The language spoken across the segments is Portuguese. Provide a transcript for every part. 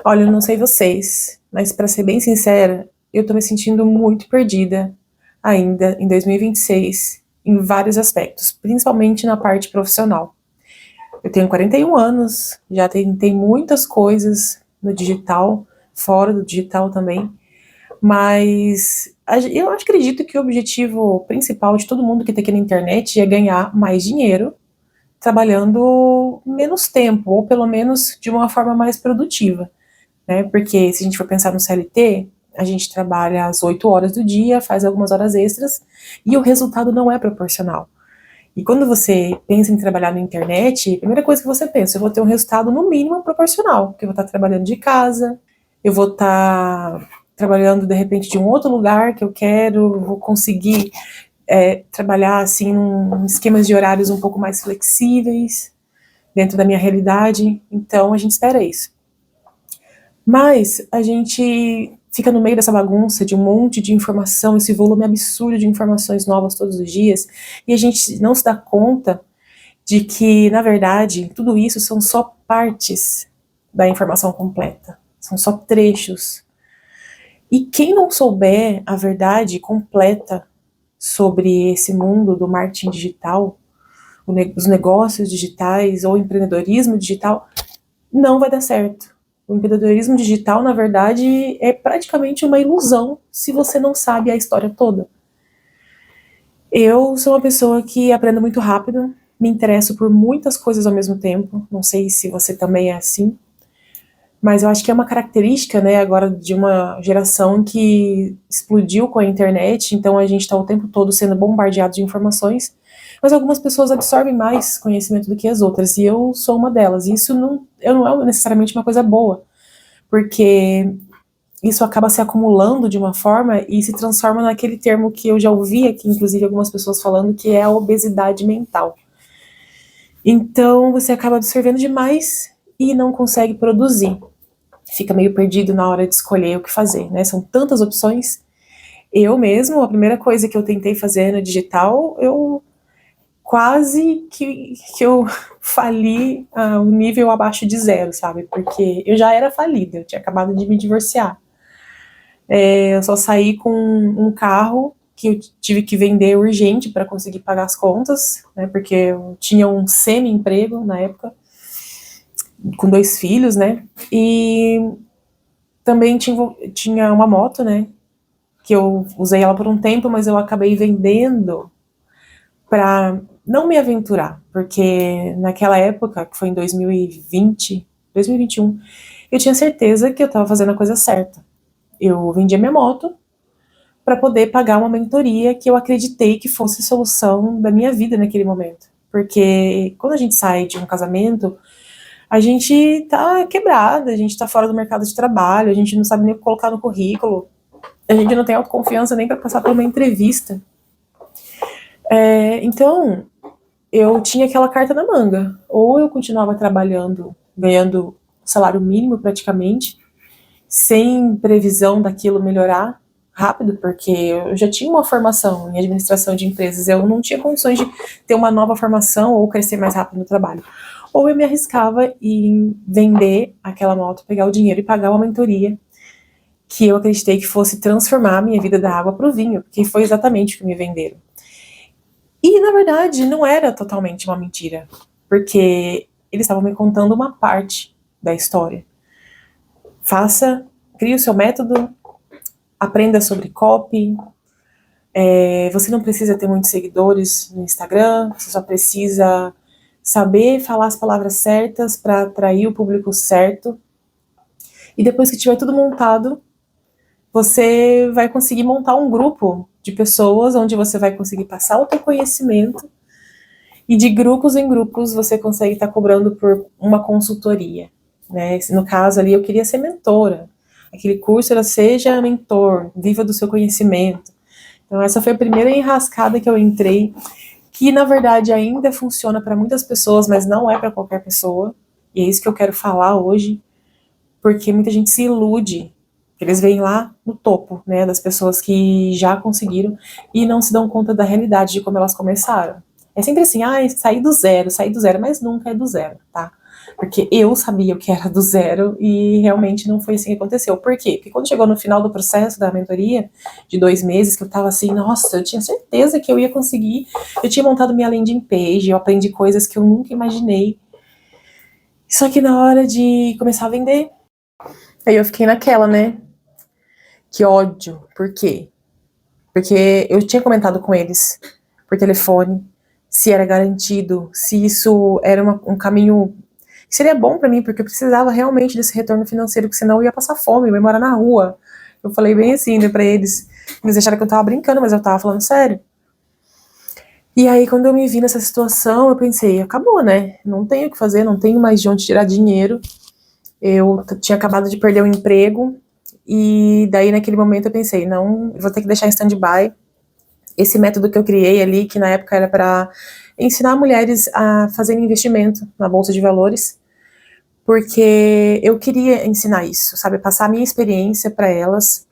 Olha, eu não sei vocês, mas para ser bem sincera, eu tô me sentindo muito perdida ainda em 2026, em vários aspectos, principalmente na parte profissional. Eu tenho 41 anos, já tentei muitas coisas no digital, fora do digital também, mas eu acredito que o objetivo principal de todo mundo que está aqui na internet é ganhar mais dinheiro, trabalhando menos tempo, ou pelo menos de uma forma mais produtiva, né? Porque se a gente for pensar no CLT, a gente trabalha às 8 horas do dia, faz algumas horas extras, e o resultado não é proporcional. E quando você pensa em trabalhar na internet, a primeira coisa que você pensa, eu vou ter um resultado no mínimo proporcional, porque eu vou estar trabalhando de casa, eu vou estar trabalhando de repente de um outro lugar que eu quero, vou conseguir trabalhar assim num esquemas de horários um pouco mais flexíveis dentro da minha realidade. Então a gente espera isso. Mas a gente fica no meio dessa bagunça de um monte de informação, esse volume absurdo de informações novas todos os dias, e a gente não se dá conta de que, na verdade, tudo isso são só partes da informação completa, são só trechos. E quem não souber a verdade completa sobre esse mundo do marketing digital, os negócios digitais ou empreendedorismo digital, não vai dar certo. O empreendedorismo digital, na verdade, é praticamente uma ilusão se você não sabe a história toda. Eu sou uma pessoa que aprendo muito rápido, me interesso por muitas coisas ao mesmo tempo. Não sei se você também é assim, mas eu acho que é uma característica, né, agora de uma geração que explodiu com a internet, então a gente está o tempo todo sendo bombardeado de informações, mas algumas pessoas absorvem mais conhecimento do que as outras, e eu sou uma delas. E isso não é necessariamente uma coisa boa, porque isso acaba se acumulando de uma forma e se transforma naquele termo que eu já ouvi aqui, inclusive algumas pessoas falando, que é a obesidade mental. Então você acaba absorvendo demais e não consegue produzir. Fica meio perdido na hora de escolher o que fazer, né? São tantas opções. Eu mesmo, a primeira coisa que eu tentei fazer no digital, eu quase que eu fali o nível abaixo de zero, sabe? Porque eu já era falida, eu tinha acabado de me divorciar. Eu só saí com um carro que eu tive que vender urgente para conseguir pagar as contas, né? Porque eu tinha um semi-emprego na época, com 2 filhos, né? E também tinha uma moto, né? Que eu usei ela por um tempo, mas eu acabei vendendo para não me aventurar, porque naquela época, que foi em 2020, 2021, eu tinha certeza que eu estava fazendo a coisa certa. Eu vendi a minha moto para poder pagar uma mentoria que eu acreditei que fosse a solução da minha vida naquele momento. Porque quando a gente sai de um casamento, a gente tá quebrada, a gente tá fora do mercado de trabalho, a gente não sabe nem o que colocar no currículo, a gente não tem autoconfiança nem para passar por uma entrevista. Então, eu tinha aquela carta na manga. Ou eu continuava trabalhando, ganhando salário mínimo praticamente, sem previsão daquilo melhorar rápido, porque eu já tinha uma formação em administração de empresas, eu não tinha condições de ter uma nova formação ou crescer mais rápido no trabalho. Ou eu me arriscava em vender aquela moto, pegar o dinheiro e pagar uma mentoria que eu acreditei que fosse transformar a minha vida da água para o vinho, porque foi exatamente o que me venderam. E, na verdade, não era totalmente uma mentira, porque eles estavam me contando uma parte da história. Crie o seu método, aprenda sobre copy, você não precisa ter muitos seguidores no Instagram, você só precisa saber falar as palavras certas para atrair o público certo. E depois que tiver tudo montado, você vai conseguir montar um grupo de pessoas onde você vai conseguir passar o teu conhecimento e de grupos em grupos você consegue estar cobrando por uma consultoria, né? No caso ali eu queria ser mentora. Aquele curso era seja mentor, viva do seu conhecimento. Então essa foi a primeira enrascada que eu entrei, que na verdade ainda funciona para muitas pessoas, mas não é para qualquer pessoa. E é isso que eu quero falar hoje, porque muita gente se ilude. Eles veem lá no topo, né, das pessoas que já conseguiram e não se dão conta da realidade de como elas começaram. É sempre assim, sair do zero, mas nunca é do zero, tá? porque eu sabia o que era do zero e realmente não foi assim que aconteceu. Por quê? Porque quando chegou no final do processo da mentoria, de 2 meses, que eu tava assim, nossa, eu tinha certeza que eu ia conseguir, eu tinha montado minha landing page, eu aprendi coisas que eu nunca imaginei, só que na hora de começar a vender, aí eu fiquei naquela, né, que ódio, por quê? Porque eu tinha comentado com eles por telefone se era garantido, se isso era um caminho que seria bom pra mim, porque eu precisava realmente desse retorno financeiro, porque senão eu ia passar fome, eu ia morar na rua. Eu falei bem assim, né, pra eles. Eles acharam que eu tava brincando, mas eu tava falando sério. E aí, quando eu me vi nessa situação, eu pensei, acabou, né? Não tenho o que fazer, não tenho mais de onde tirar dinheiro. Eu tinha acabado de perder o emprego, e daí naquele momento eu pensei, não, eu vou ter que deixar em stand-by esse método que eu criei ali, que na época era para ensinar mulheres a fazerem investimento na bolsa de valores, porque eu queria ensinar isso, sabe, passar a minha experiência para elas,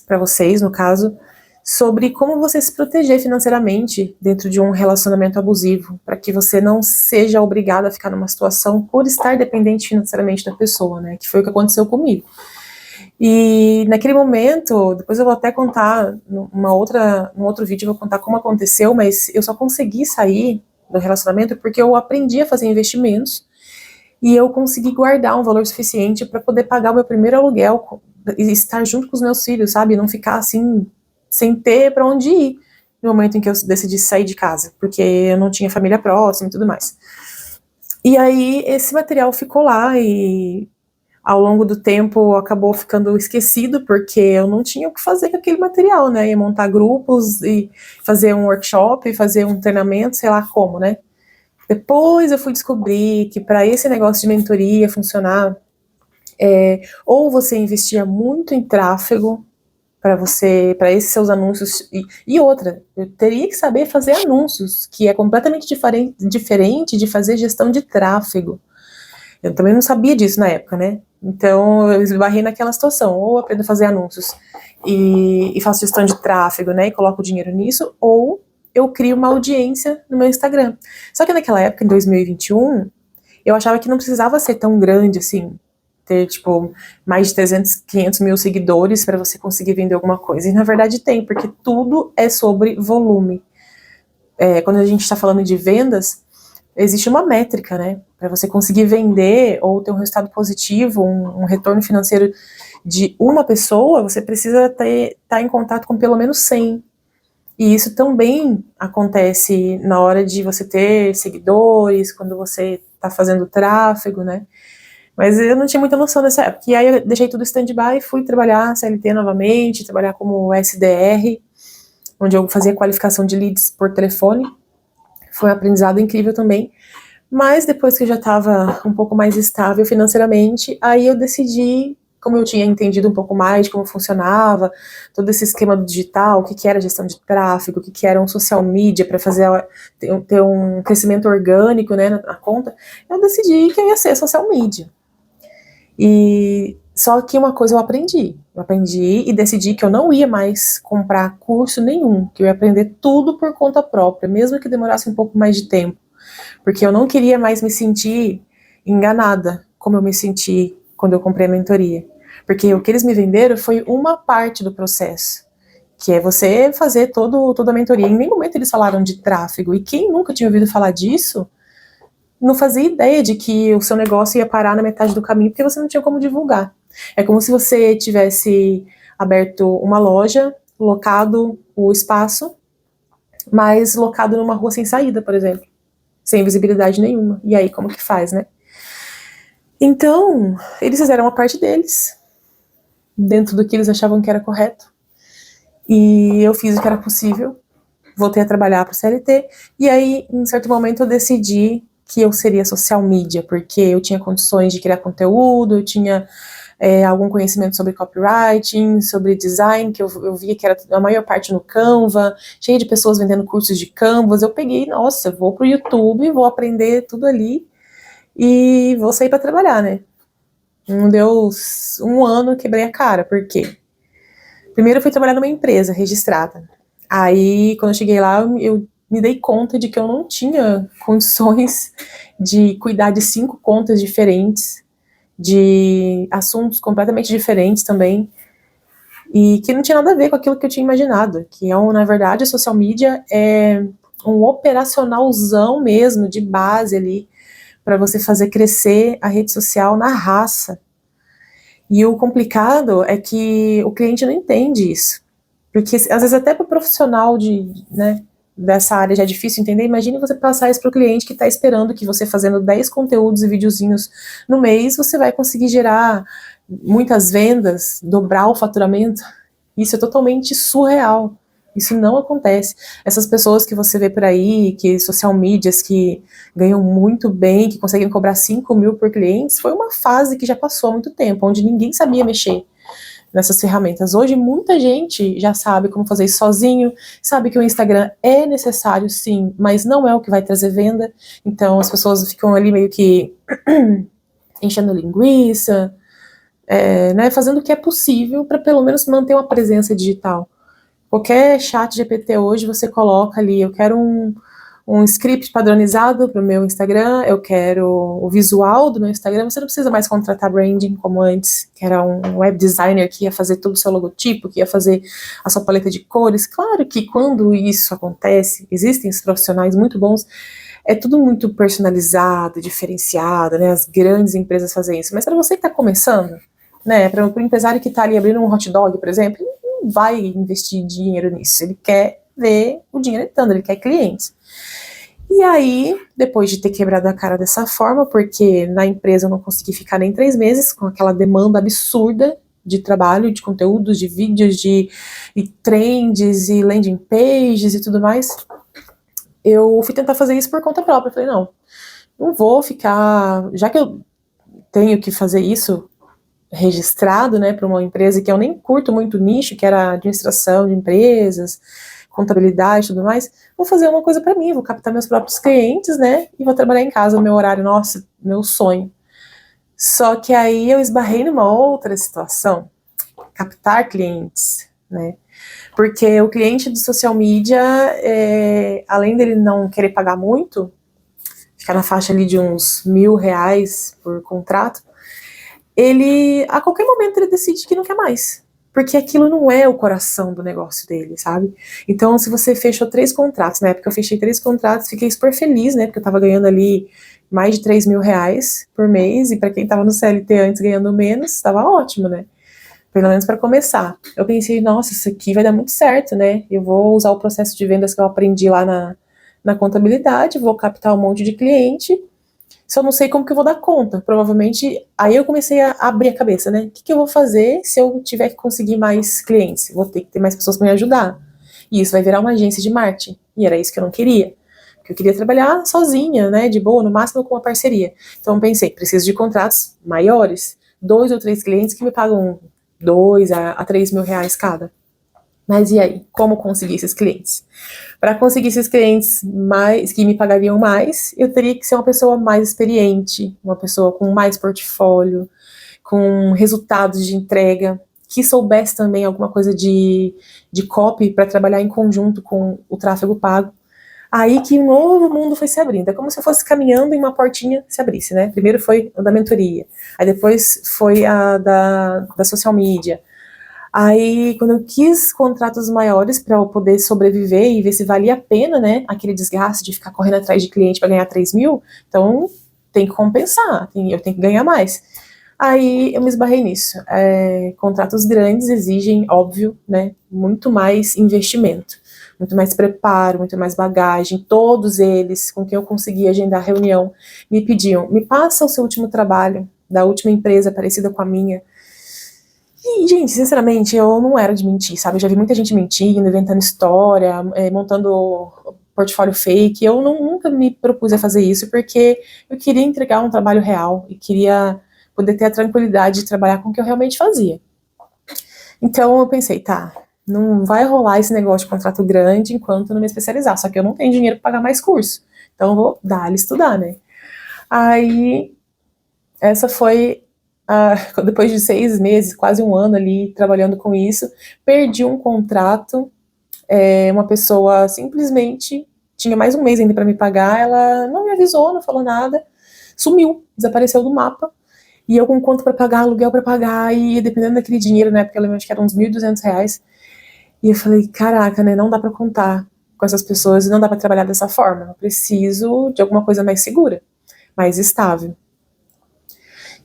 para vocês, no caso, sobre como você se proteger financeiramente dentro de um relacionamento abusivo, para que você não seja obrigado a ficar numa situação por estar dependente financeiramente da pessoa, né, que foi o que aconteceu comigo. E naquele momento, depois eu vou até contar num outro vídeo, eu vou contar como aconteceu, mas eu só consegui sair do relacionamento porque eu aprendi a fazer investimentos e eu consegui guardar um valor suficiente para poder pagar o meu primeiro aluguel e estar junto com os meus filhos, sabe? Não ficar assim, sem ter para onde ir no momento em que eu decidi sair de casa, porque eu não tinha família próxima e tudo mais. E aí esse material ficou lá e ao longo do tempo acabou ficando esquecido, porque eu não tinha o que fazer com aquele material, né? Ia montar grupos e fazer um workshop, fazer um treinamento, sei lá como, né? Depois eu fui descobrir que para esse negócio de mentoria funcionar, ou você investia muito em tráfego para esses seus anúncios, e outra, eu teria que saber fazer anúncios, que é completamente diferente de fazer gestão de tráfego. Eu também não sabia disso na época, né? Então eu esbarrei naquela situação, ou aprendo a fazer anúncios e faço gestão de tráfego, né? E coloco dinheiro nisso, ou eu crio uma audiência no meu Instagram. Só que naquela época, em 2021, eu achava que não precisava ser tão grande assim, ter tipo mais de 300, 500 mil seguidores para você conseguir vender alguma coisa. E na verdade tem, porque tudo é sobre volume. Quando a gente está falando de vendas, existe uma métrica, né? Para você conseguir vender ou ter um resultado positivo, um retorno financeiro de uma pessoa, você precisa estar em contato com pelo menos 100. E isso também acontece na hora de você ter seguidores, quando você está fazendo tráfego, né? Mas eu não tinha muita noção dessa época. E aí eu deixei tudo stand-by e fui trabalhar CLT novamente, trabalhar como SDR, onde eu fazia qualificação de leads por telefone. Foi um aprendizado incrível também. Mas depois que eu já estava um pouco mais estável financeiramente, aí eu decidi, como eu tinha entendido um pouco mais de como funcionava, todo esse esquema do digital, o que era gestão de tráfego, o que era um social media para fazer ter um crescimento orgânico, né, na conta, eu decidi que eu ia ser social media. E só que uma coisa eu aprendi e decidi que eu não ia mais comprar curso nenhum, que eu ia aprender tudo por conta própria, mesmo que demorasse um pouco mais de tempo, porque eu não queria mais me sentir enganada, como eu me senti quando eu comprei a mentoria, porque o que eles me venderam foi uma parte do processo, que é você fazer toda a mentoria. Em nenhum momento eles falaram de tráfego, e quem nunca tinha ouvido falar disso não fazia ideia de que o seu negócio ia parar na metade do caminho porque você não tinha como divulgar. É como se você tivesse aberto uma loja, locado o espaço, mas locado numa rua sem saída, por exemplo, sem visibilidade nenhuma. E aí, como que faz, né? Então, eles fizeram a parte deles, dentro do que eles achavam que era correto, e eu fiz o que era possível, voltei a trabalhar para o CLT, e aí, em certo momento, eu decidi que eu seria social media, porque eu tinha condições de criar conteúdo, eu tinha algum conhecimento sobre copywriting, sobre design, que eu via que era a maior parte no Canva, cheio de pessoas vendendo cursos de Canvas. Eu peguei, nossa, vou pro YouTube, vou aprender tudo ali e vou sair para trabalhar, né? Não deu um ano, quebrei a cara. Por quê? Primeiro eu fui trabalhar numa empresa registrada. Aí, quando eu cheguei lá, eu me dei conta de que eu não tinha condições de cuidar de 5 contas diferentes, de assuntos completamente diferentes também, e que não tinha nada a ver com aquilo que eu tinha imaginado, que na verdade, a social media é um operacionalzão mesmo, de base ali, para você fazer crescer a rede social na raça. E o complicado é que o cliente não entende isso. Porque às vezes até para o profissional né, dessa área já é difícil entender. Imagine você passar isso para o cliente que está esperando que você fazendo 10 conteúdos e videozinhos no mês, você vai conseguir gerar muitas vendas, dobrar o faturamento. Isso é totalmente surreal. Isso não acontece. Essas pessoas que você vê por aí, que social medias que ganham muito bem, que conseguem cobrar 5 mil por clientes, foi uma fase que já passou há muito tempo, onde ninguém sabia mexer nessas ferramentas. Hoje, muita gente já sabe como fazer isso sozinho, sabe que o Instagram é necessário, sim, mas não é o que vai trazer venda. Então, as pessoas ficam ali meio que enchendo linguiça, né, fazendo o que é possível para pelo menos manter uma presença digital. Qualquer chat GPT hoje você coloca ali, eu quero um script padronizado para o meu Instagram, eu quero o visual do meu Instagram, você não precisa mais contratar branding como antes, que era um web designer que ia fazer todo o seu logotipo, que ia fazer a sua paleta de cores. Claro que quando isso acontece, existem esses profissionais muito bons, é tudo muito personalizado, diferenciado, né? As grandes empresas fazem isso, mas para você que está começando, né, para o empresário que está ali abrindo um hot dog, por exemplo, ele não vai investir dinheiro nisso, ele quer ver o dinheiro entrando, ele quer clientes. E aí, depois de ter quebrado a cara dessa forma, porque na empresa eu não consegui ficar nem 3 meses, com aquela demanda absurda de trabalho, de conteúdos, de vídeos, de trends, e landing pages e tudo mais, eu fui tentar fazer isso por conta própria. Eu falei, não vou ficar, já que eu tenho que fazer isso registrado, né, para uma empresa que eu nem curto muito nicho, que era administração de empresas, contabilidade e tudo mais, vou fazer uma coisa para mim, vou captar meus próprios clientes, né, e vou trabalhar em casa, meu horário, nossa, meu sonho. Só que aí eu esbarrei numa outra situação, captar clientes, né, porque o cliente do social media, além dele não querer pagar muito, ficar na faixa ali de uns R$ 1.000 por contrato, ele, a qualquer momento, ele decide que não quer mais. Porque aquilo não é o coração do negócio dele, sabe? Então, se você fechou 3 contratos, na época eu fechei 3 contratos, fiquei super feliz, né? Porque eu tava ganhando ali mais de R$ 3.000 por mês, e para quem tava no CLT antes ganhando menos, tava ótimo, né? Pelo menos para começar. Eu pensei, nossa, isso aqui vai dar muito certo, né? Eu vou usar o processo de vendas que eu aprendi lá na contabilidade, vou captar um monte de cliente. Só não sei como que eu vou dar conta. Provavelmente, aí eu comecei a abrir a cabeça, né? O que eu vou fazer se eu tiver que conseguir mais clientes? Vou ter que ter mais pessoas para me ajudar. E isso vai virar uma agência de marketing. E era isso que eu não queria. Porque eu queria trabalhar sozinha, né? De boa, no máximo com uma parceria. Então eu pensei, preciso de contratos maiores. 2 ou 3 clientes que me pagam 2 a 3 mil reais cada. Mas e aí? Como conseguir esses clientes? Para conseguir esses clientes mais que me pagariam mais, eu teria que ser uma pessoa mais experiente, uma pessoa com mais portfólio, com resultados de entrega, que soubesse também alguma coisa de copy para trabalhar em conjunto com o tráfego pago. Aí que um novo mundo foi se abrindo. É como se eu fosse caminhando e uma portinha se abrisse, né? Primeiro foi a da mentoria, aí depois foi a da social media. Aí, quando eu quis contratos maiores para eu poder sobreviver e ver se valia a pena, né, aquele desgaste de ficar correndo atrás de cliente para ganhar 3 mil, então tem que compensar, eu tenho que ganhar mais. Aí eu me esbarrei nisso. Contratos grandes exigem, óbvio, né, muito mais investimento, muito mais preparo, muito mais bagagem. Todos eles com quem eu consegui agendar reunião me pediam, me passa o seu último trabalho da última empresa parecida com a minha. E, gente, sinceramente, eu não era de mentir, sabe? Eu já vi muita gente mentindo, inventando história, montando portfólio fake. Eu nunca me propus a fazer isso porque eu queria entregar um trabalho real e queria poder ter a tranquilidade de trabalhar com o que eu realmente fazia. Então eu pensei, tá, não vai rolar esse negócio de contrato grande enquanto eu não me especializar. Só que eu não tenho dinheiro para pagar mais curso. Então eu vou dar-lhe estudar, né? Aí, essa foi depois de 6 meses, quase um ano ali trabalhando com isso, perdi um contrato, uma pessoa simplesmente tinha mais um mês ainda para me pagar, ela não me avisou, não falou nada, sumiu, desapareceu do mapa. E eu com conta para pagar, aluguel para pagar, e dependendo daquele dinheiro, né, porque eu lembro, acho que eram uns R$ 1.200. E eu falei, caraca, né, não dá para contar com essas pessoas e não dá para trabalhar dessa forma. Eu preciso de alguma coisa mais segura, mais estável.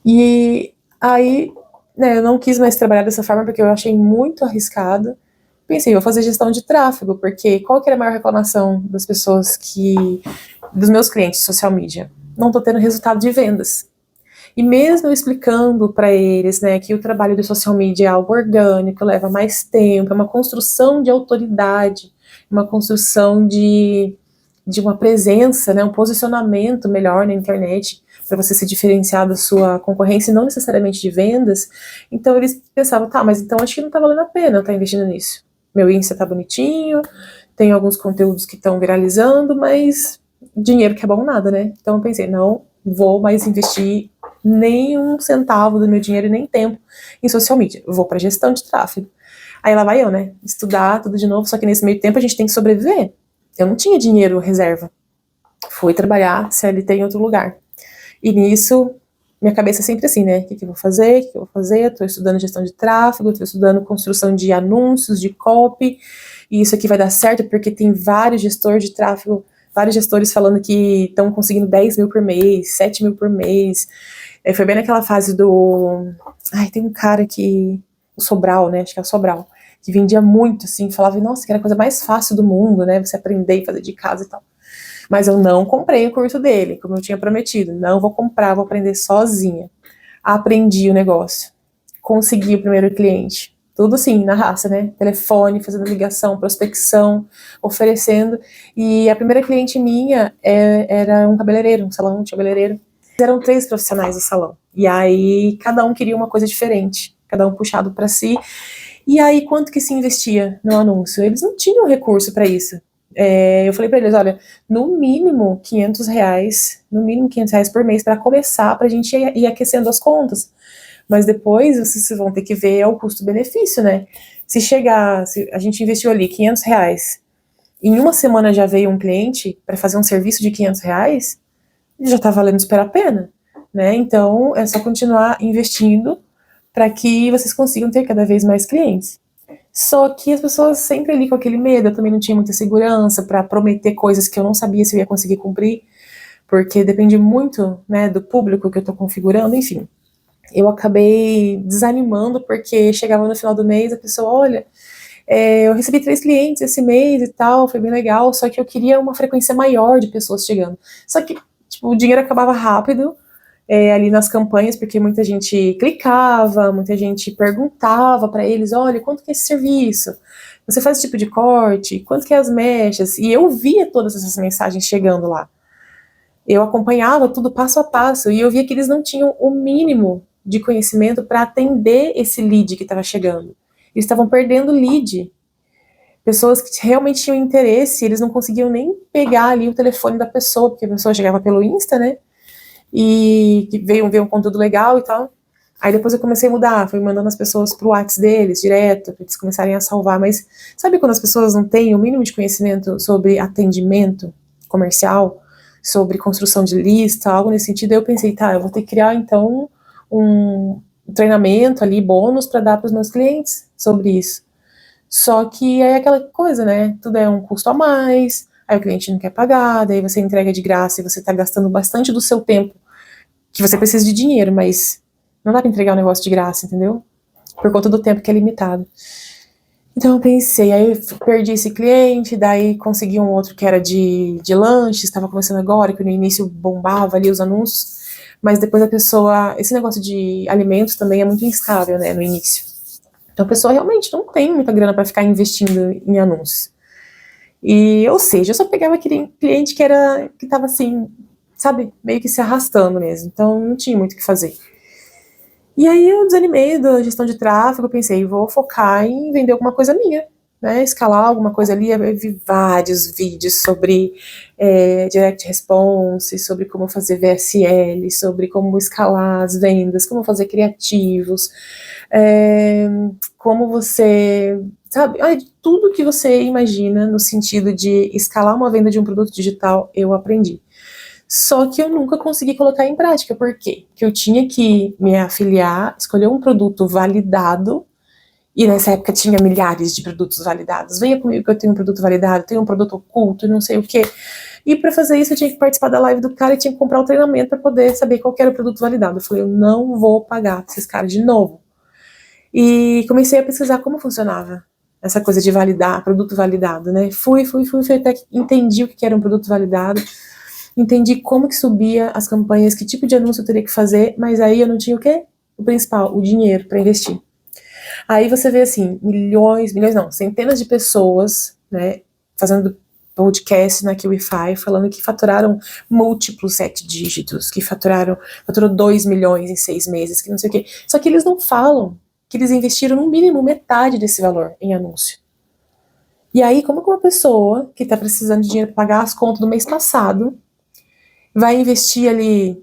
E aí, né, eu não quis mais trabalhar dessa forma porque eu achei muito arriscado. Pensei, vou fazer gestão de tráfego, porque qual que era a maior reclamação das pessoas dos meus clientes de social media? Não tô tendo resultado de vendas. E mesmo eu explicando para eles, né, que o trabalho de social media é algo orgânico, leva mais tempo, é uma construção de autoridade, uma construção de uma presença, né, um posicionamento melhor na internet, para você se diferenciar da sua concorrência, e não necessariamente de vendas. Então eles pensavam, tá, mas então acho que não tá valendo a pena eu estar investindo nisso. Meu Insta tá bonitinho, tem alguns conteúdos que estão viralizando, mas dinheiro que é bom nada, né? Então eu pensei, não vou mais investir nem um centavo do meu dinheiro e nem tempo em social media. Eu vou para gestão de tráfego. Aí lá vai eu, né? Estudar tudo de novo, só que nesse meio tempo a gente tem que sobreviver. Eu não tinha dinheiro reserva. Fui trabalhar CLT em outro lugar. E nisso, minha cabeça é sempre assim, né? O que eu vou fazer? O que eu vou fazer? Eu tô estudando gestão de tráfego, tô estudando construção de anúncios, de copy, e isso aqui vai dar certo porque tem vários gestores de tráfego, vários gestores falando que estão conseguindo 10 mil por mês, 7 mil por mês. Foi bem naquela fase do... Ai, tem um cara que... O Sobral, né? Acho que é o Sobral. Que vendia muito, assim. Falava, nossa, que era a coisa mais fácil do mundo, né? Você aprender e fazer de casa e tal. Mas eu não comprei o curso dele, como eu tinha prometido. Não vou comprar, vou aprender sozinha. Aprendi o negócio. Consegui o primeiro cliente. Tudo assim, na raça, né? Telefone, fazendo ligação, prospecção, oferecendo. E a primeira cliente minha era um cabeleireiro, um salão de cabeleireiro. Eram 3 profissionais do salão. E aí, cada um queria uma coisa diferente. Cada um puxado para si. E aí, quanto que se investia no anúncio? Eles não tinham recurso para isso. Eu falei para eles, olha, no mínimo R$ 500 por mês para começar, para a gente ir aquecendo as contas. Mas depois vocês vão ter que ver o custo-benefício, né? Se a gente investiu ali R$ 500, em uma semana já veio um cliente para fazer um serviço de R$ 500, já está valendo super a pena, né? Então é só continuar investindo para que vocês consigam ter cada vez mais clientes. Só que as pessoas sempre ali com aquele medo, eu também não tinha muita segurança para prometer coisas que eu não sabia se eu ia conseguir cumprir, porque depende muito, né, do público que eu estou configurando, enfim. Eu acabei desanimando porque chegava no final do mês, a pessoa, olha, eu recebi 3 clientes esse mês e tal, foi bem legal, só que eu queria uma frequência maior de pessoas chegando. Só que, tipo, o dinheiro acabava rápido, ali nas campanhas, porque muita gente clicava, muita gente perguntava para eles, olha, quanto que é esse serviço? Você faz esse tipo de corte? Quanto que é as mechas? E eu via todas essas mensagens chegando lá. Eu acompanhava tudo passo a passo e eu via que eles não tinham o mínimo de conhecimento para atender esse lead que estava chegando. Eles estavam perdendo lead. Pessoas que realmente tinham interesse, eles não conseguiam nem pegar ali o telefone da pessoa, porque a pessoa chegava pelo Insta, né? E que veio um conteúdo legal e tal. Aí depois eu comecei a mudar, fui mandando as pessoas pro WhatsApp deles, direto, para eles começarem a salvar. Mas sabe quando as pessoas não têm o mínimo de conhecimento sobre atendimento comercial, sobre construção de lista, algo nesse sentido? Aí eu pensei, tá, eu vou ter que criar então um treinamento ali, bônus para dar para os meus clientes sobre isso. Só que aí é aquela coisa, né? Tudo é um custo a mais, aí o cliente não quer pagar, daí você entrega de graça e você está gastando bastante do seu tempo, que você precisa de dinheiro, mas não dá para entregar um negócio de graça, entendeu? Por conta do tempo que é limitado. Então eu pensei, aí eu perdi esse cliente, daí consegui um outro que era de lanches, estava começando agora, que no início bombava ali os anúncios, mas depois a pessoa, esse negócio de alimentos também é muito instável, né, no início. Então a pessoa realmente não tem muita grana para ficar investindo em anúncios. E, ou seja, eu só pegava aquele cliente que tava assim, sabe, meio que se arrastando mesmo. Então não tinha muito o que fazer. E aí eu desanimei da gestão de tráfego, pensei, vou focar em vender alguma coisa minha, né, escalar alguma coisa ali. Eu vi vários vídeos sobre direct response, sobre como fazer VSL, sobre como escalar as vendas, como fazer criativos, como você, sabe, tudo que você imagina no sentido de escalar uma venda de um produto digital, eu aprendi. Só que eu nunca consegui colocar em prática. Por quê? Porque eu tinha que me afiliar, escolher um produto validado, e nessa época tinha milhares de produtos validados. Venha comigo que eu tenho um produto validado, tenho um produto oculto, não sei o quê. E para fazer isso eu tinha que participar da live do cara e tinha que comprar o treinamento para poder saber qual que era o produto validado. Eu falei, eu não vou pagar pra esses caras de novo. E comecei a pesquisar como funcionava essa coisa de validar, produto validado, né? Fui até que entendi o que era um produto validado, entendi como que subia as campanhas, que tipo de anúncio eu teria que fazer, mas aí eu não tinha o quê? O principal, o dinheiro para investir. Aí você vê assim, milhões não, centenas de pessoas, né, fazendo podcast na Kiwify, falando que faturaram múltiplos 7 dígitos, que faturou 2 milhões em 6 meses, que não sei o quê. Só que eles não falam que eles investiram no mínimo metade desse valor em anúncio. E aí, como que uma pessoa que está precisando de dinheiro para pagar as contas do mês passado vai investir ali,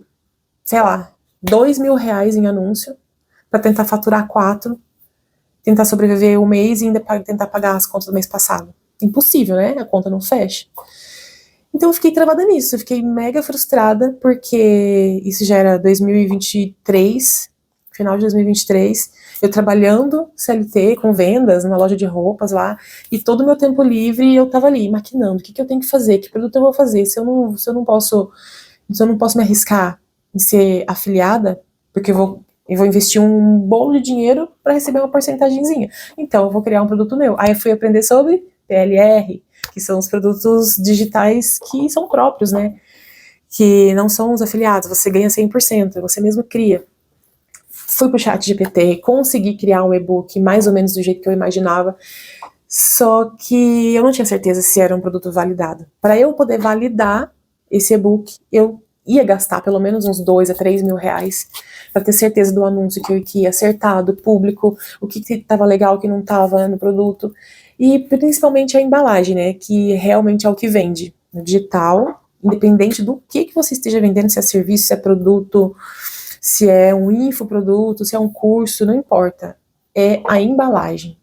sei lá, 2 mil reais em anúncio para tentar faturar 4, tentar sobreviver um mês e ainda tentar pagar as contas do mês passado? Impossível, né? A conta não fecha. Então eu fiquei travada nisso, eu fiquei mega frustrada, porque isso já era 2023, final de 2023, eu trabalhando CLT com vendas numa loja de roupas lá, e todo o meu tempo livre eu tava ali maquinando, o que eu tenho que fazer, que produto eu vou fazer, se eu não posso me arriscar em ser afiliada, porque eu vou investir um bolo de dinheiro para receber uma porcentagemzinha, então eu vou criar um produto meu. Aí eu fui aprender sobre PLR, que são os produtos digitais que são próprios, né? Que não são os afiliados, você ganha 100%, você mesmo cria. Fui pro ChatGPT, consegui criar um e-book mais ou menos do jeito que eu imaginava, só que eu não tinha certeza se era um produto validado. Para eu poder validar esse e-book, eu ia gastar pelo menos uns 2 a 3 mil reais para ter certeza do anúncio que ia acertar, do público, o que estava legal, o que não estava no produto. E principalmente a embalagem, né, que realmente é o que vende. No digital, independente do que você esteja vendendo, se é serviço, se é produto, se é um infoproduto, se é um curso, não importa. É a embalagem.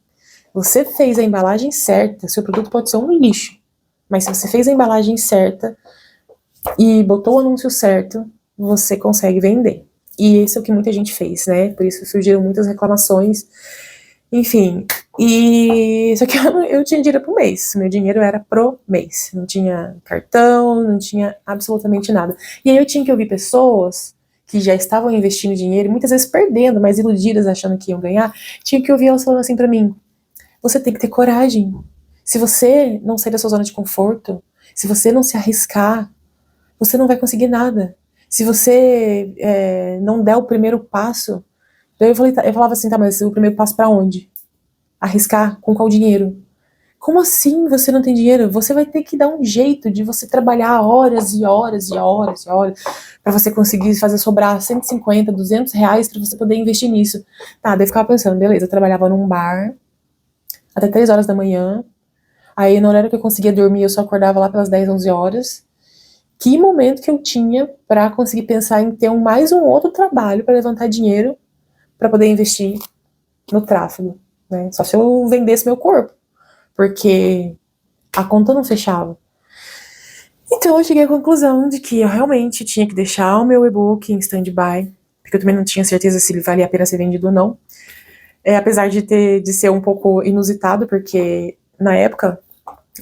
Você fez a embalagem certa, seu produto pode ser um lixo, mas se você fez a embalagem certa e botou o anúncio certo, você consegue vender. E isso é o que muita gente fez, né? Por isso surgiram muitas reclamações. Enfim, só que eu tinha dinheiro pro mês, meu dinheiro era pro mês, não tinha cartão, não tinha absolutamente nada. E aí eu tinha que ouvir pessoas que já estavam investindo dinheiro, muitas vezes perdendo, mas iludidas, achando que iam ganhar, tinha que ouvir elas falando assim pra mim, você tem que ter coragem. Se você não sair da sua zona de conforto, se você não se arriscar, você não vai conseguir nada. Se você não der o primeiro passo, daí eu falava assim, tá, mas o primeiro passo pra onde? Arriscar com qual dinheiro? Como assim você não tem dinheiro? Você vai ter que dar um jeito de você trabalhar horas e horas e horas e horas para você conseguir fazer sobrar 150, 200 reais para você poder investir nisso. Tá, daí eu ficava pensando, beleza, eu trabalhava num bar até 3 horas da manhã, aí no horário que eu conseguia dormir eu só acordava lá pelas 10, 11 horas. Que momento que eu tinha para conseguir pensar em ter mais um outro trabalho para levantar dinheiro para poder investir no tráfego, né? Só se eu vendesse meu corpo, porque a conta não fechava. Então eu cheguei à conclusão de que eu realmente tinha que deixar o meu e-book em stand-by, porque eu também não tinha certeza se ele valia a pena ser vendido ou não. Apesar de ser um pouco inusitado, porque na época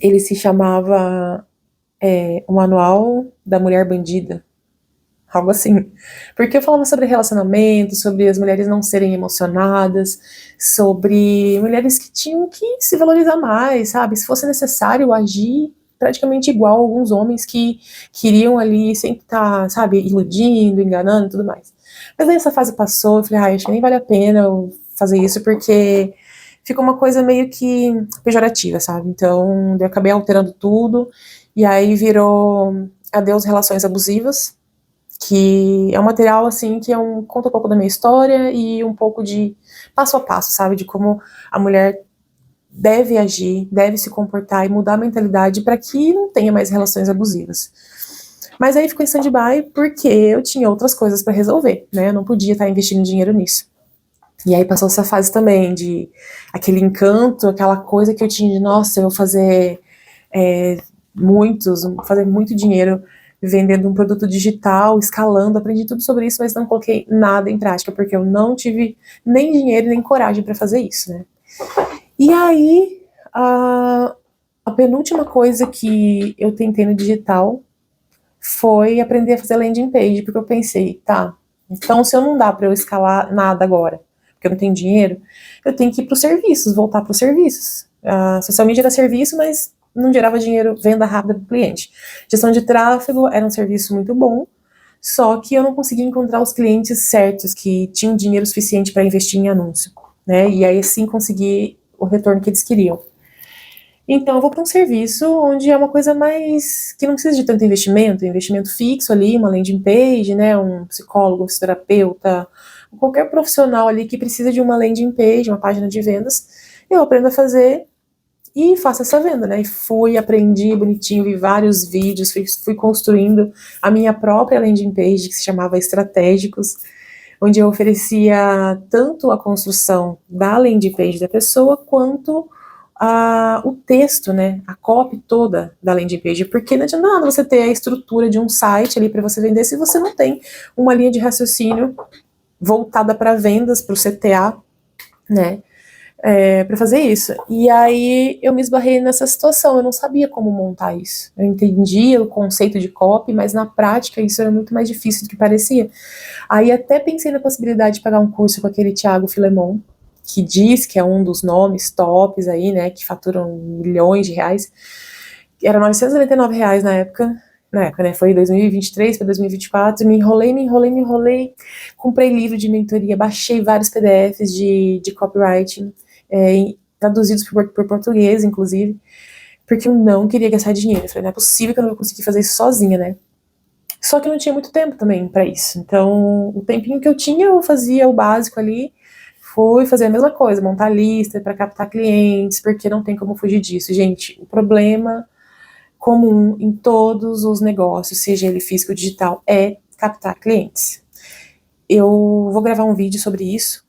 ele se chamava o Manual da Mulher Bandida, algo assim. Porque eu falava sobre relacionamento, sobre as mulheres não serem emocionadas, sobre mulheres que tinham que se valorizar mais, sabe? Se fosse necessário agir praticamente igual a alguns homens que queriam ali sempre estar, sabe, iludindo, enganando e tudo mais. Mas aí essa fase passou, eu falei, acho que nem vale a pena eu fazer isso, porque ficou uma coisa meio que pejorativa, sabe? Então, eu acabei alterando tudo, e aí virou Adeus Relações Abusivas, que é um material, assim, que conta um pouco da minha história e um pouco de passo a passo, sabe? De como a mulher deve agir, deve se comportar e mudar a mentalidade para que não tenha mais relações abusivas. Mas aí ficou em stand-by porque eu tinha outras coisas para resolver, né? Eu não podia estar investindo dinheiro nisso. E aí passou essa fase também de aquele encanto, aquela coisa que eu tinha de, nossa, eu vou fazer fazer muito dinheiro vendendo um produto digital, escalando, aprendi tudo sobre isso, mas não coloquei nada em prática, porque eu não tive nem dinheiro nem coragem para fazer isso, né? E aí, a penúltima coisa que eu tentei no digital foi aprender a fazer landing page, porque eu pensei, tá, então se eu não dá para eu escalar nada agora, porque eu não tenho dinheiro, eu tenho que ir para os serviços, voltar para os serviços. A social media era serviço, mas não gerava dinheiro, venda rápida para o cliente. Gestão de tráfego era um serviço muito bom, só que eu não conseguia encontrar os clientes certos que tinham dinheiro suficiente para investir em anúncio, né? E aí sim conseguir o retorno que eles queriam. Então eu vou para um serviço onde é uma coisa mais que não precisa de tanto investimento fixo ali, uma landing page, né, um psicólogo, um fisioterapeuta, qualquer profissional ali que precisa de uma landing page, uma página de vendas, eu aprendo a fazer e faço essa venda, né? E aprendi bonitinho, vi vários vídeos, fui construindo a minha própria landing page que se chamava Estratégicos, onde eu oferecia tanto a construção da landing page da pessoa quanto o texto, né, a copy toda da landing page, porque não adianta nada você ter a estrutura de um site ali para você vender se você não tem uma linha de raciocínio voltada para vendas, para o CTA, né, para fazer isso. E aí eu me esbarrei nessa situação, eu não sabia como montar isso. Eu entendia o conceito de copy, mas na prática isso era muito mais difícil do que parecia. Aí até pensei na possibilidade de pagar um curso com aquele Thiago Filemon, que diz que é um dos nomes tops aí, né, que faturam milhões de reais. Era R$ 999 na época, né, foi 2023 para 2024, me enrolei, comprei livro de mentoria, baixei vários PDFs de copywriting, traduzidos por português, inclusive, porque eu não queria gastar dinheiro. Eu falei, não é possível que eu não vou conseguir fazer isso sozinha, né? Só que eu não tinha muito tempo também para isso. Então, o tempinho que eu tinha, eu fazia o básico ali, fui fazer a mesma coisa, montar lista para captar clientes, porque não tem como fugir disso. Gente, o problema comum em todos os negócios, seja ele físico ou digital, é captar clientes. Eu vou gravar um vídeo sobre isso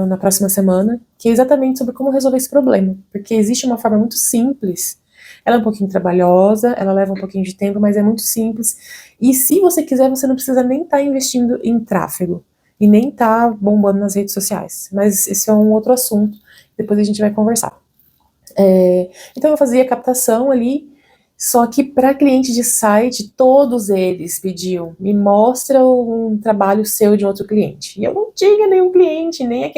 na próxima semana, que é exatamente sobre como resolver esse problema, porque existe uma forma muito simples. Ela é um pouquinho trabalhosa, ela leva um pouquinho de tempo, mas é muito simples. E se você quiser, você não precisa nem estar investindo em tráfego e nem estar bombando nas redes sociais. Mas esse é um outro assunto, depois a gente vai conversar. Então eu fazia captação ali, só que para cliente de site, todos eles pediam, me mostra um trabalho seu de outro cliente. E eu não tinha nenhum cliente, nem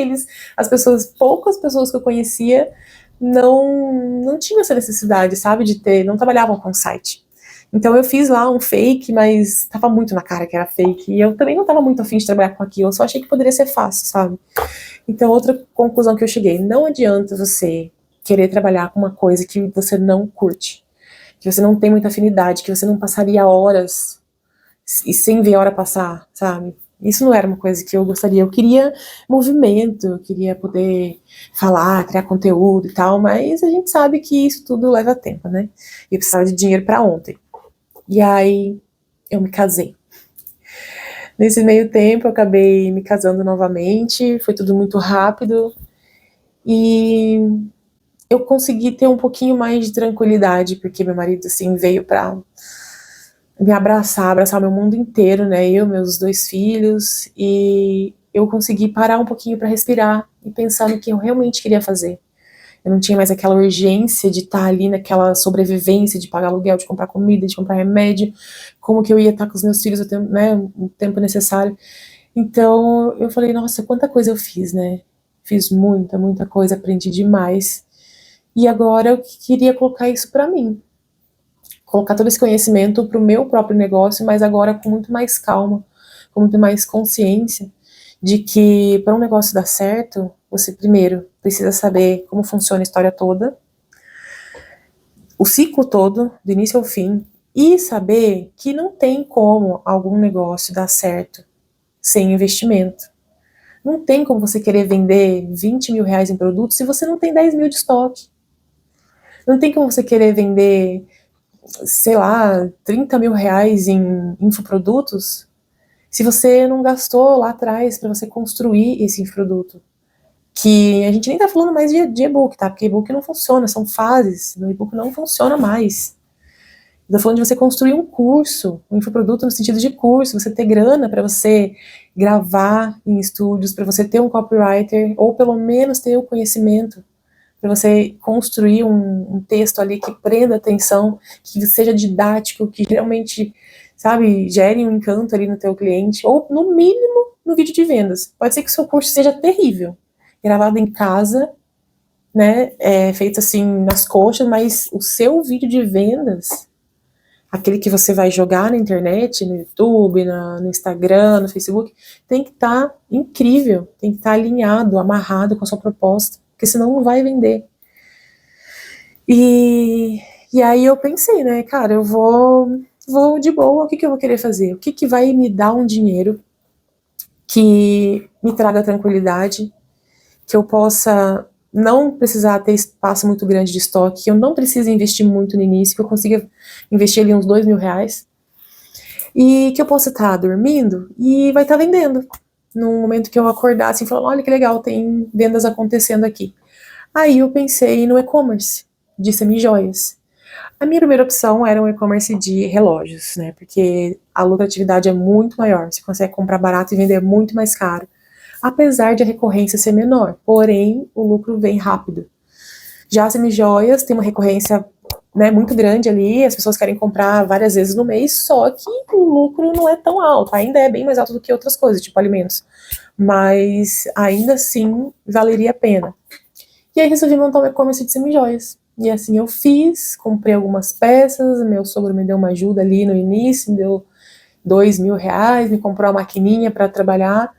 poucas pessoas que eu conhecia não tinham essa necessidade, sabe, de ter, não trabalhavam com site. Então eu fiz lá um fake, mas estava muito na cara que era fake, e eu também não estava muito afim de trabalhar com aquilo, eu só achei que poderia ser fácil, sabe. Então outra conclusão que eu cheguei, não adianta você querer trabalhar com uma coisa que você não curte, que você não tem muita afinidade, que você não passaria horas e sem ver a hora passar, sabe? Isso não era uma coisa que eu gostaria. Eu queria movimento, eu queria poder falar, criar conteúdo e tal, mas a gente sabe que isso tudo leva tempo, né? E eu precisava de dinheiro para ontem. E aí eu me casei. Nesse meio tempo eu acabei me casando novamente, foi tudo muito rápido e eu consegui ter um pouquinho mais de tranquilidade, porque meu marido, assim, veio pra me abraçar o meu mundo inteiro, né, eu, meus 2 filhos, e eu consegui parar um pouquinho pra respirar e pensar no que eu realmente queria fazer. Eu não tinha mais aquela urgência de estar ali naquela sobrevivência, de pagar aluguel, de comprar comida, de comprar remédio, como que eu ia estar com os meus filhos o tempo necessário. Então eu falei, nossa, quanta coisa eu fiz, né? Fiz muita, muita coisa, aprendi demais. E agora eu queria colocar isso para mim, colocar todo esse conhecimento para o meu próprio negócio, mas agora com muito mais calma, com muito mais consciência de que para um negócio dar certo, você primeiro precisa saber como funciona a história toda, o ciclo todo, do início ao fim, e saber que não tem como algum negócio dar certo sem investimento. Não tem como você querer vender R$ 20.000 em produtos se você não tem 10 mil de estoque. Não tem como você querer vender, sei lá, R$ 30.000 em infoprodutos se você não gastou lá atrás para você construir esse infoproduto, que a gente nem tá falando mais de e-book, tá? Porque e-book não funciona, são fases, o e-book não funciona mais. Eu tô falando de você construir um curso, um infoproduto no sentido de curso, você ter grana para você gravar em estúdios, para você ter um copywriter, ou pelo menos ter o conhecimento, para você construir um texto ali que prenda atenção, que seja didático, que realmente, sabe, gere um encanto ali no teu cliente, ou no mínimo no vídeo de vendas. Pode ser que o seu curso seja terrível, gravado em casa, né, feito assim nas coxas, mas o seu vídeo de vendas, aquele que você vai jogar na internet, no YouTube, no Instagram, no Facebook, tem que estar incrível, tem que estar alinhado, amarrado com a sua proposta, porque senão não vai vender. E aí eu pensei, né, cara, eu vou de boa, o que eu vou querer fazer? O que vai me dar um dinheiro que me traga tranquilidade, que eu possa não precisar ter espaço muito grande de estoque, que eu não precise investir muito no início, que eu consiga investir ali uns R$2.000, e que eu possa estar dormindo e vai estar vendendo. No momento que eu acordar, assim, falando, olha que legal, tem vendas acontecendo aqui. Aí eu pensei no e-commerce de semijoias. A minha primeira opção era um e-commerce de relógios, né? Porque a lucratividade é muito maior. Você consegue comprar barato e vender muito mais caro. Apesar de a recorrência ser menor. Porém, o lucro vem rápido. Já as semijoias tem uma recorrência, né, muito grande ali. As pessoas querem comprar várias vezes no mês. Só que o lucro não é tão alto. Ainda é bem mais alto do que outras coisas, tipo alimentos. Mas ainda assim valeria a pena. E aí resolvi montar um e-commerce de semijoias. E assim eu fiz, comprei algumas peças, meu sogro me deu uma ajuda ali no início, me deu R$2.000, me comprou uma maquininha para trabalhar,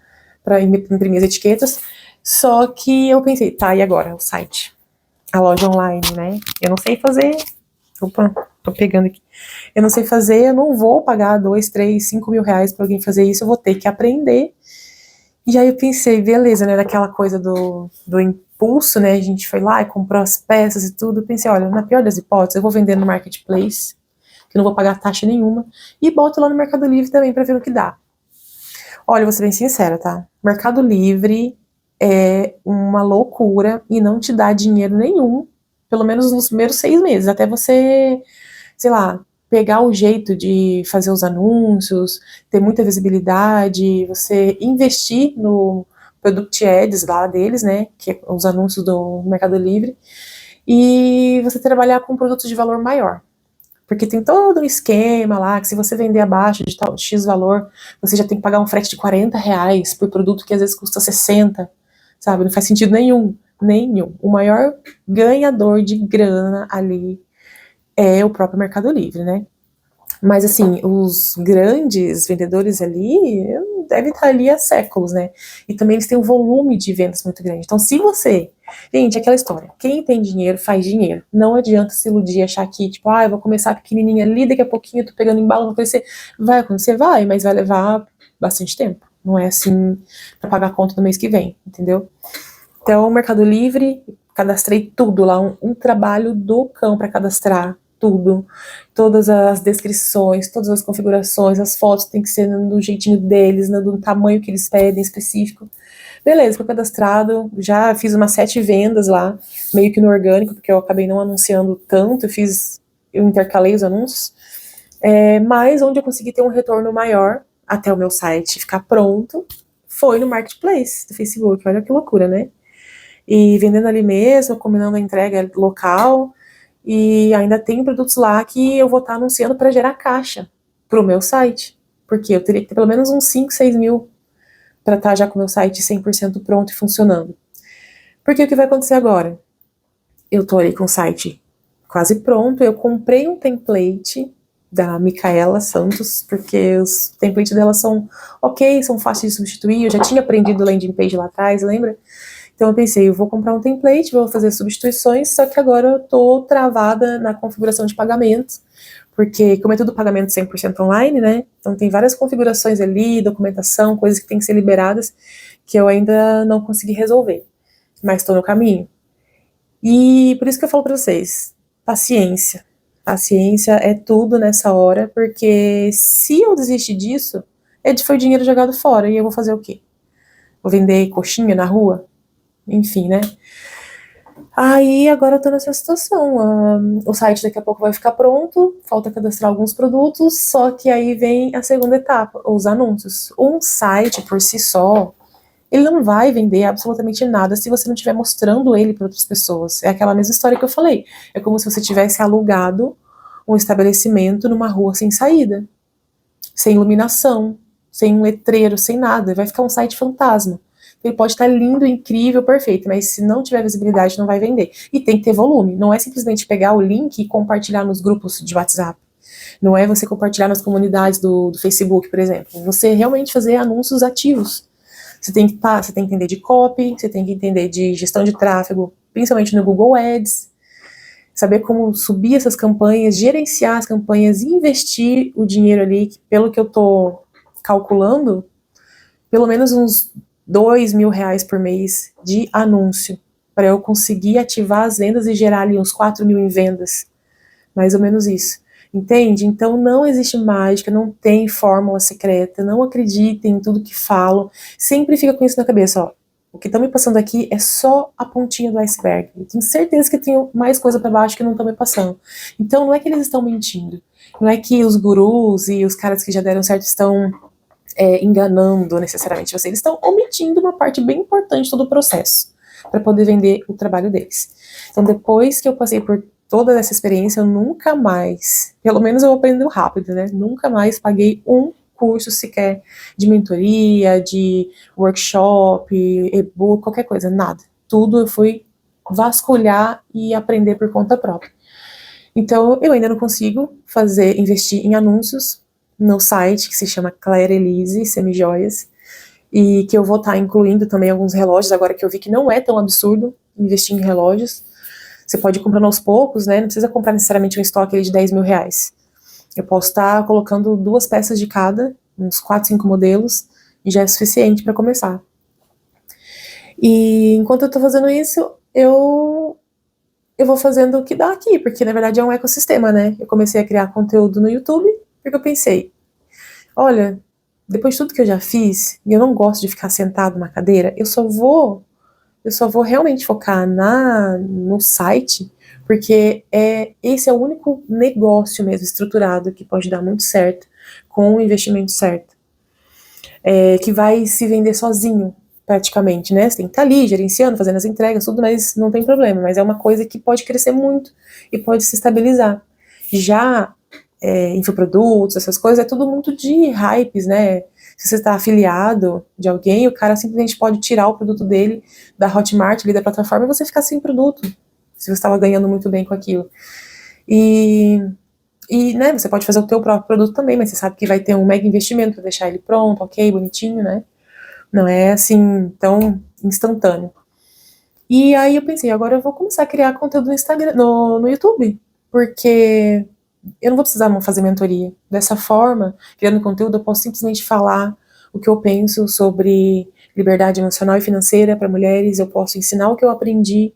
para imprimir as etiquetas. Só que eu pensei, tá, e agora? O site, a loja online, né? Eu não sei fazer. Opa, tô pegando aqui. Eu não sei fazer, eu não vou pagar 2, 3, R$5.000 para alguém fazer isso, eu vou ter que aprender. E aí eu pensei, beleza, né, daquela coisa do impulso, né, a gente foi lá e comprou as peças e tudo, eu pensei, olha, na pior das hipóteses, eu vou vender no Marketplace, que não vou pagar taxa nenhuma, e boto lá no Mercado Livre também pra ver o que dá. Olha, vou ser bem sincera, tá? Mercado Livre é uma loucura e não te dá dinheiro nenhum, pelo menos nos primeiros 6 meses, até você, sei lá, pegar o jeito de fazer os anúncios, ter muita visibilidade, você investir no Product Ads lá deles, né, que é os anúncios do Mercado Livre, e você trabalhar com produtos de valor maior. Porque tem todo um esquema lá, que se você vender abaixo de tal X valor, você já tem que pagar um frete de R$40 por produto que às vezes custa 60, sabe? Não faz sentido nenhum, nenhum. O maior ganhador de grana ali é o próprio Mercado Livre, né? Mas assim, os grandes vendedores ali devem estar ali há séculos, né? E também eles têm um volume de vendas muito grande. Então, se você. Gente, aquela história. Quem tem dinheiro faz dinheiro. Não adianta se iludir e achar que, tipo, eu vou começar pequenininha ali, daqui a pouquinho eu tô pegando embalo, vai crescer. Vai acontecer, vai, mas vai levar bastante tempo. Não é assim pra pagar a conta do mês que vem, entendeu? Então, Mercado Livre, cadastrei tudo lá, um trabalho do cão para cadastrar tudo, todas as descrições, todas as configurações, as fotos tem que ser do jeitinho deles, do tamanho que eles pedem específico. Beleza, foi cadastrado, já fiz umas 7 vendas lá, meio que no orgânico, porque eu acabei não anunciando tanto, eu intercalei os anúncios, mas onde eu consegui ter um retorno maior, até o meu site ficar pronto, foi no Marketplace do Facebook, olha que loucura, né? E vendendo ali mesmo, combinando a entrega local, e ainda tem produtos lá que eu vou estar anunciando para gerar caixa para o meu site, porque eu teria que ter pelo menos uns 5, 6 mil para estar já com o meu site 100% pronto e funcionando. Porque o que vai acontecer agora? Eu tô aí com o site quase pronto, eu comprei um template da Micaela Santos, porque os templates dela são ok, são fáceis de substituir, eu já tinha aprendido landing page lá atrás, lembra? Então eu pensei, eu vou comprar um template, vou fazer substituições, só que agora eu tô travada na configuração de pagamentos, porque como é tudo pagamento 100% online, né, então tem várias configurações ali, documentação, coisas que tem que ser liberadas, que eu ainda não consegui resolver, mas estou no caminho. E por isso que eu falo para vocês, paciência é tudo nessa hora, porque se eu desistir disso, foi dinheiro jogado fora, e eu vou fazer o quê? Vou vender coxinha na rua? Enfim, né? Aí agora eu tô nessa situação. O site daqui a pouco vai ficar pronto, falta cadastrar alguns produtos, só que aí vem a segunda etapa, os anúncios. Um site por si só, ele não vai vender absolutamente nada se você não estiver mostrando ele para outras pessoas. É aquela mesma história que eu falei. É como se você tivesse alugado um estabelecimento numa rua sem saída, sem iluminação, sem um letreiro, sem nada. Vai ficar um site fantasma. Ele pode estar lindo, incrível, perfeito, mas se não tiver visibilidade, não vai vender. E tem que ter volume. Não é simplesmente pegar o link e compartilhar nos grupos de WhatsApp. Não é você compartilhar nas comunidades do Facebook, por exemplo. Você realmente fazer anúncios ativos. Você tem que entender de copy, você tem que entender de gestão de tráfego, principalmente no Google Ads, saber como subir essas campanhas, gerenciar as campanhas, investir o dinheiro ali, que, pelo que eu tô calculando, pelo menos uns R$ 2.000 por mês de anúncio, para eu conseguir ativar as vendas e gerar ali uns 4.000 em vendas, mais ou menos isso. Entende? Então não existe mágica, não tem fórmula secreta, não acreditem em tudo que falam, sempre fica com isso na cabeça, ó. O que estão me passando aqui é só a pontinha do iceberg. Eu tenho certeza que tem mais coisa para baixo que não estão me passando. Então não é que eles estão mentindo, não é que os gurus e os caras que já deram certo estão enganando necessariamente você, eles estão omitindo uma parte bem importante do processo para poder vender o trabalho deles. Então depois que eu passei por toda essa experiência, eu nunca mais, pelo menos eu aprendi rápido, né? Nunca mais paguei um curso sequer de mentoria, de workshop, e-book, qualquer coisa, nada. Tudo eu fui vasculhar e aprender por conta própria. Então, eu ainda não consigo investir em anúncios no site, que se chama Claire Elise Semijoias, e que eu vou estar incluindo também alguns relógios, agora que eu vi que não é tão absurdo investir em relógios. Você pode ir comprando aos poucos, né? Não precisa comprar necessariamente um estoque de R$ 10.000. Eu posso estar colocando 2 peças de cada, uns 4, 5 modelos, e já é suficiente para começar. E enquanto eu estou fazendo isso, eu vou fazendo o que dá aqui, porque na verdade é um ecossistema, né? Eu comecei a criar conteúdo no YouTube, porque eu pensei, olha, depois de tudo que eu já fiz, e eu não gosto de ficar sentado na cadeira, eu só vou realmente focar no site, porque esse é o único negócio mesmo estruturado que pode dar muito certo, com o investimento certo, que vai se vender sozinho, praticamente, né? Você tem que estar ali, gerenciando, fazendo as entregas, tudo, mas não tem problema, mas é uma coisa que pode crescer muito e pode se estabilizar. Já infoprodutos, essas coisas, é tudo muito de hypes, né? Se você está afiliado de alguém, o cara simplesmente pode tirar o produto dele da Hotmart, ali da plataforma, e você ficar sem produto, se você estava ganhando muito bem com aquilo. E né, você pode fazer o teu próprio produto também, mas você sabe que vai ter um mega investimento para deixar ele pronto, ok, bonitinho, né? Não é assim tão instantâneo. E aí eu pensei, agora eu vou começar a criar conteúdo no Instagram, no YouTube, porque eu não vou precisar fazer mentoria. Dessa forma, criando conteúdo, eu posso simplesmente falar o que eu penso sobre liberdade emocional e financeira para mulheres, eu posso ensinar o que eu aprendi,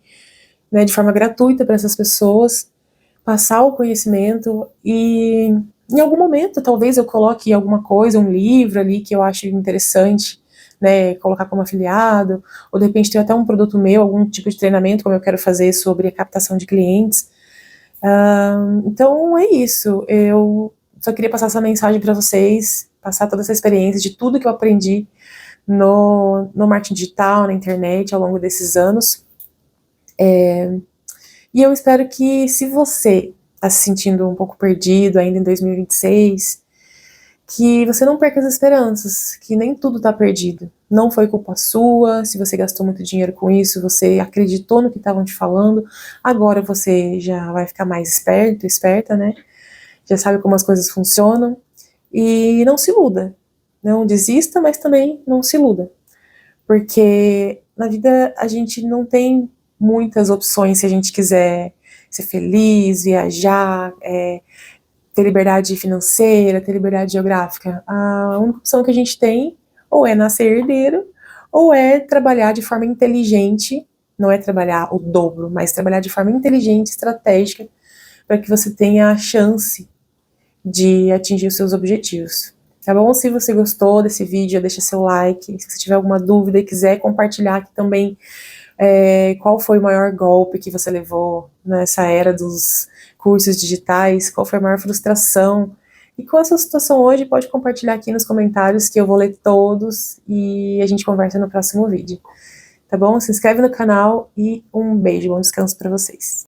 né, de forma gratuita para essas pessoas, passar o conhecimento e em algum momento talvez eu coloque alguma coisa, um livro ali que eu acho interessante, né, colocar como afiliado, ou de repente ter até um produto meu, algum tipo de treinamento como eu quero fazer sobre a captação de clientes. Então é isso, eu só queria passar essa mensagem para vocês, passar toda essa experiência de tudo que eu aprendi no marketing digital, na internet ao longo desses anos. E eu espero que, se você está se sentindo um pouco perdido ainda em 2026, que você não perca as esperanças, que nem tudo está perdido. Não foi culpa sua, se você gastou muito dinheiro com isso, você acreditou no que estavam te falando, agora você já vai ficar mais esperto, esperta, né? Já sabe como as coisas funcionam. E não se iluda. Não desista, mas também não se iluda. Porque na vida a gente não tem muitas opções se a gente quiser ser feliz, viajar, ter liberdade financeira, ter liberdade geográfica. A única opção que a gente tem ou é nascer herdeiro, ou é trabalhar de forma inteligente, não é trabalhar o dobro, mas trabalhar de forma inteligente, estratégica, para que você tenha a chance de atingir os seus objetivos. Tá bom? Se você gostou desse vídeo, deixa seu like. Se você tiver alguma dúvida e quiser compartilhar aqui também qual foi o maior golpe que você levou nessa era dos cursos digitais, qual foi a maior frustração, e qual é a sua situação hoje, pode compartilhar aqui nos comentários que eu vou ler todos e a gente conversa no próximo vídeo. Tá bom? Se inscreve no canal e um beijo, bom descanso para vocês.